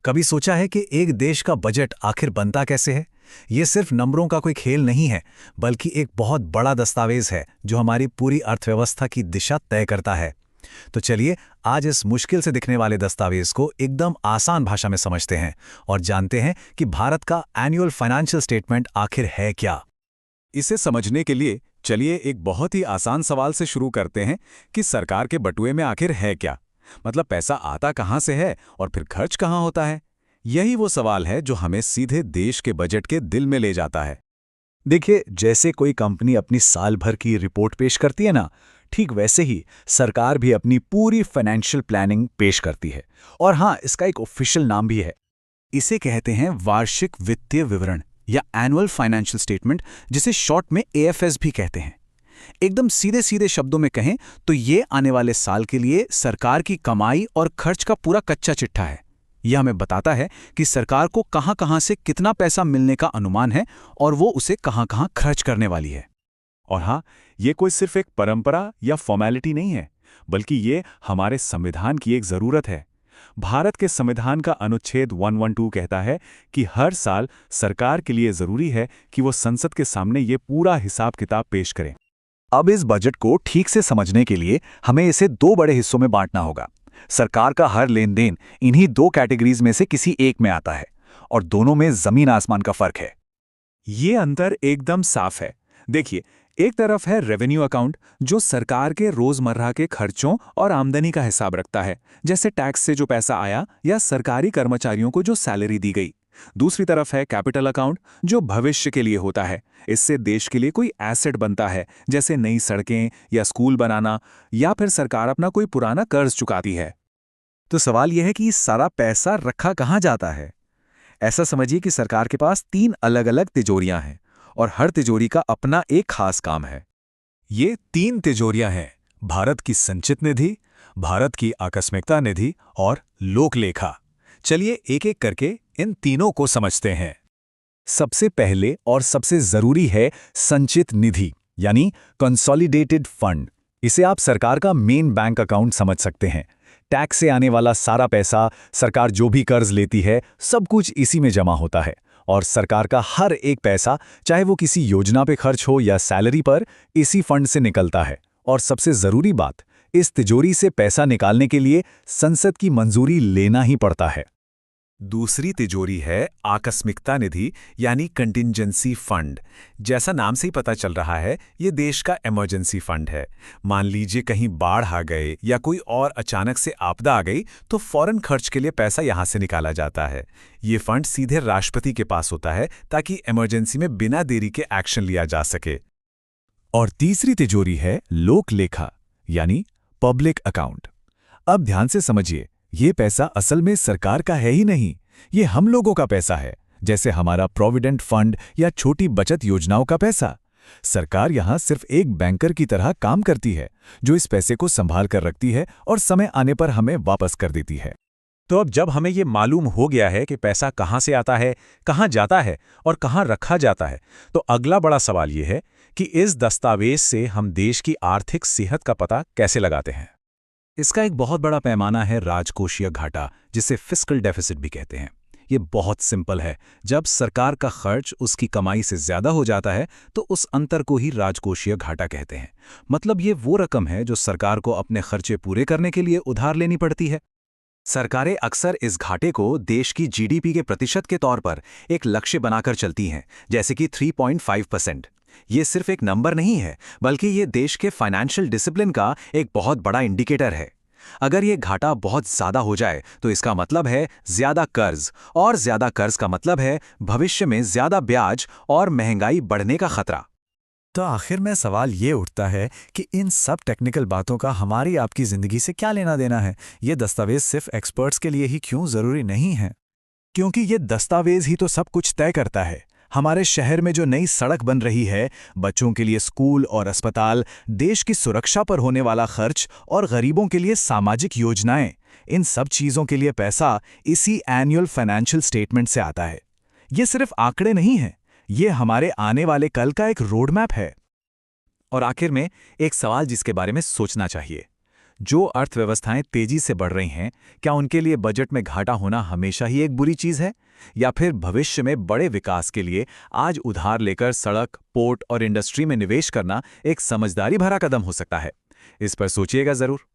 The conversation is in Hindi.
कभी सोचा है कि एक देश का बजट आखिर बनता कैसे है? ये सिर्फ नंबरों का कोई खेल नहीं है, बल्कि एक बहुत बड़ा दस्तावेज है जो हमारी पूरी अर्थव्यवस्था की दिशा तय करता है। तो चलिए, आज इस मुश्किल से दिखने वाले दस्तावेज को एकदम आसान भाषा में समझते हैं और जानते हैं कि भारत का एनुअल फाइनेंशियल स्टेटमेंट आखिर है क्या। इसे समझने के लिए चलिए एक बहुत ही आसान सवाल से शुरू करते हैं कि सरकार के बटुए में आखिर है क्या। मतलब पैसा आता कहाँ से है और फिर खर्च कहाँ होता है। यही वो सवाल है जो हमें सीधे देश के बजट के दिल में ले जाता है। देखिए, जैसे कोई कंपनी अपनी साल भर की रिपोर्ट पेश करती है ना, ठीक वैसे ही सरकार भी अपनी पूरी फाइनेंशियल प्लानिंग पेश करती है। और हाँ, इसका एक ऑफिशियल नाम भी है। इसे कहते हैं वार्षिक वित्तीय विवरण या एनुअल फाइनेंशियल स्टेटमेंट, जिसे शॉर्ट में एएफएस भी कहते हैं। एकदम सीधे सीधे शब्दों में कहें तो ये आने वाले साल के लिए सरकार की कमाई और खर्च का पूरा कच्चा चिट्ठा है। यह हमें बताता है कि सरकार को कहां कहां से कितना पैसा मिलने का अनुमान है और वो उसे कहां कहां खर्च करने वाली है। और हाँ, ये कोई सिर्फ एक परंपरा या फॉर्मेलिटी नहीं है, बल्कि ये हमारे संविधान की एक ज़रूरत है। भारत के संविधान का अनुच्छेद 112 कहता है कि हर साल सरकार के लिए ज़रूरी है कि वो संसद के सामने ये पूरा हिसाब किताब पेश करें। अब इस बजट को ठीक से समझने के लिए हमें इसे दो बड़े हिस्सों में बांटना होगा। सरकार का हर लेन देन इन्हीं दो कैटेगरीज में से किसी एक में आता है और दोनों में जमीन आसमान का फर्क है। ये अंतर एकदम साफ है। देखिए, एक तरफ है रेवेन्यू अकाउंट, जो सरकार के रोजमर्रा के खर्चों और आमदनी का हिसाब रखता है, जैसे टैक्स से जो पैसा आया या सरकारी कर्मचारियों को जो सैलरी दी गई। दूसरी तरफ है कैपिटल अकाउंट, जो भविष्य के लिए होता है। इससे देश के लिए कोई एसेट बनता है, जैसे नई सड़कें या स्कूल बनाना, या फिर सरकार अपना कोई पुराना कर्ज चुकाती है। तो सवाल यह है कि सारा पैसा रखा कहाँ जाता है। ऐसा समझिए कि सरकार के पास तीन अलग अलग तिजोरियां हैं और हर तिजोरी का अपना एक खास काम है। ये तीन तिजोरियां हैं: भारत की संचित निधि, भारत की आकस्मिकता निधि और लोक लेखा। चलिए एक एक करके इन तीनों को समझते हैं। सबसे पहले और सबसे जरूरी है संचित निधि, यानी कंसोलिडेटेड फंड। इसे आप सरकार का मेन बैंक अकाउंट समझ सकते हैं। टैक्स से आने वाला सारा पैसा, सरकार जो भी कर्ज लेती है, सब कुछ इसी में जमा होता है। और सरकार का हर एक पैसा, चाहे वो किसी योजना पे खर्च हो या सैलरी पर, इसी फंड से निकलता है। और सबसे जरूरी बात, इस तिजोरी से पैसा निकालने के लिए संसद की मंजूरी लेना ही पड़ता है। दूसरी तिजोरी है आकस्मिकता निधि, यानी कंटिंजेंसी फंड। जैसा नाम से ही पता चल रहा है, ये देश का इमरजेंसी फंड है। मान लीजिए कहीं बाढ़ आ गए या कोई और अचानक से आपदा आ गई, तो फौरन खर्च के लिए पैसा यहाँ से निकाला जाता है। ये फंड सीधे राष्ट्रपति के पास होता है, ताकि इमरजेंसी में बिना देरी के एक्शन लिया जा सके। और तीसरी तिजोरी है लोक लेखा, यानी पब्लिक अकाउंट। अब ध्यान से समझिए, ये पैसा असल में सरकार का है ही नहीं, ये हम लोगों का पैसा है, जैसे हमारा प्रोविडेंट फंड या छोटी बचत योजनाओं का पैसा। सरकार यहाँ सिर्फ एक बैंकर की तरह काम करती है, जो इस पैसे को संभाल कर रखती है और समय आने पर हमें वापस कर देती है। तो अब जब हमें ये मालूम हो गया है कि पैसा कहाँ से आता है, कहाँ जाता है और कहाँ रखा जाता है, तो अगला बड़ा सवाल ये है कि इस दस्तावेज से हम देश की आर्थिक सेहत का पता कैसे लगाते हैं। इसका एक बहुत बड़ा पैमाना है राजकोषीय घाटा, जिसे फिस्कल डेफिसिट भी कहते हैं। ये बहुत सिंपल है। जब सरकार का खर्च उसकी कमाई से ज्यादा हो जाता है, तो उस अंतर को ही राजकोषीय घाटा कहते हैं। मतलब ये वो रकम है जो सरकार को अपने खर्चे पूरे करने के लिए उधार लेनी पड़ती है। सरकारें अक्सर इस घाटे को देश की जीडीपी के प्रतिशत के तौर पर एक लक्ष्य बनाकर चलती हैं, जैसे कि 3.5%। ये सिर्फ एक नंबर नहीं है, बल्कि ये देश के फाइनेंशियल डिसिप्लिन का एक बहुत बड़ा इंडिकेटर है। अगर ये घाटा बहुत ज्यादा हो जाए, तो इसका मतलब है ज्यादा कर्ज, और ज्यादा कर्ज का मतलब है भविष्य में ज्यादा ब्याज और महंगाई बढ़ने का खतरा। तो आखिर में सवाल ये उठता है कि इन सब टेक्निकल बातों का हमारी आपकी जिंदगी से क्या लेना देना है। ये दस्तावेज सिर्फ एक्सपर्ट्स के लिए ही क्यों जरूरी नहीं है? क्योंकि ये दस्तावेज ही तो सब कुछ तय करता है। हमारे शहर में जो नई सड़क बन रही है, बच्चों के लिए स्कूल और अस्पताल, देश की सुरक्षा पर होने वाला खर्च और गरीबों के लिए सामाजिक योजनाएं, इन सब चीजों के लिए पैसा इसी एनुअल फाइनेंशियल स्टेटमेंट से आता है। ये सिर्फ आंकड़े नहीं हैं, ये हमारे आने वाले कल का एक रोड मैप है। और आखिर में एक सवाल जिसके बारे में सोचना चाहिए, जो अर्थव्यवस्थाएं तेजी से बढ़ रही हैं, क्या उनके लिए बजट में घाटा होना हमेशा ही एक बुरी चीज है? या फिर भविष्य में बड़े विकास के लिए आज उधार लेकर सड़क, पोर्ट और इंडस्ट्री में निवेश करना एक समझदारी भरा कदम हो सकता है? इस पर सोचिएगा जरूर।